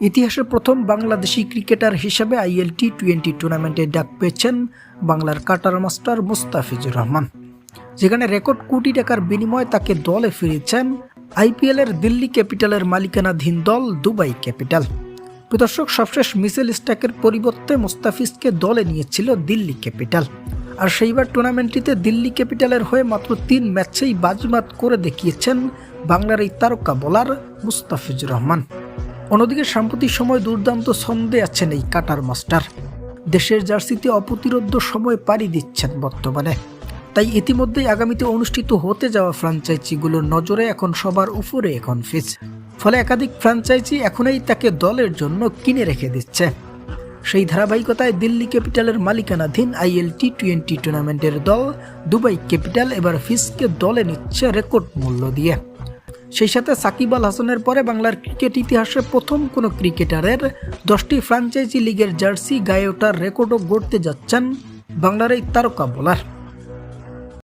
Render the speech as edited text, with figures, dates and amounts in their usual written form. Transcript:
ইতিহাসে প্রথম বাংলাদেশি ক্রিকেটার হিসেবে আইএল টি-20 টুর্নামেন্টে ডাক পেয়েছেন বাংলার কাটার মাস্টার মুস্তাফিজুর রহমান, যেখানে রেকর্ড কোটি টাকার বিনিময়ে তাকে দলে ফিরিয়েছেন আইপিএলের দিল্লি ক্যাপিটালের মালিকানাধীন দল দুবাই ক্যাপিটাল। দর্শক, সবশেষ মিচেল স্টার্কের পরিবর্তে মুস্তাফিজকে দলে নিয়েছিল দিল্লি ক্যাপিটাল, আর সেইবার টুর্নামেন্টটিতে দিল্লি ক্যাপিটালের হয়ে মাত্র 3 ম্যাচেই বাজিমাত করে দেখিয়েছেন বাংলার এই তারকা বোলার মুস্তাফিজুর রহমান। অন্যদিকে সাম্প্রতিক সময় দুর্দান্ত ছন্দে আছেন এই কাটার মাস্টার, দেশের জার্সিতে অপ্রতিরোধ্য সময় পাড়ি দিচ্ছেন বর্তমানে। তাই ইতিমধ্যেই আগামীতে অনুষ্ঠিত হতে যাওয়া ফ্র্যাঞ্চাইজিগুলোর নজরে এখন সবার উপরে এখন ফিচ, ফলে একাধিক ফ্র্যাঞ্চাইজি এখনই তাকে দলের জন্য কিনে রেখে দিচ্ছে। সেই ধারাবাহিকতায় দিল্লি ক্যাপিটালের মালিকানাধীন আইএল টি-20 টুর্নামেন্টের দল দুবাই ক্যাপিটাল এবার ফিচকে দলে নিচ্ছে রেকর্ড মূল্য দিয়ে। সেই সাথে সাকিব আল হাসানের পরে বাংলার ক্রিকেট ইতিহাসে প্রথম কোনো ক্রিকেটারের 10টি ফ্র্যাঞ্চাইজি লিগের জার্সি গায়ে ওঠার রেকর্ডও গড়তে যাচ্ছেন বাংলার এই তারকা বোলার।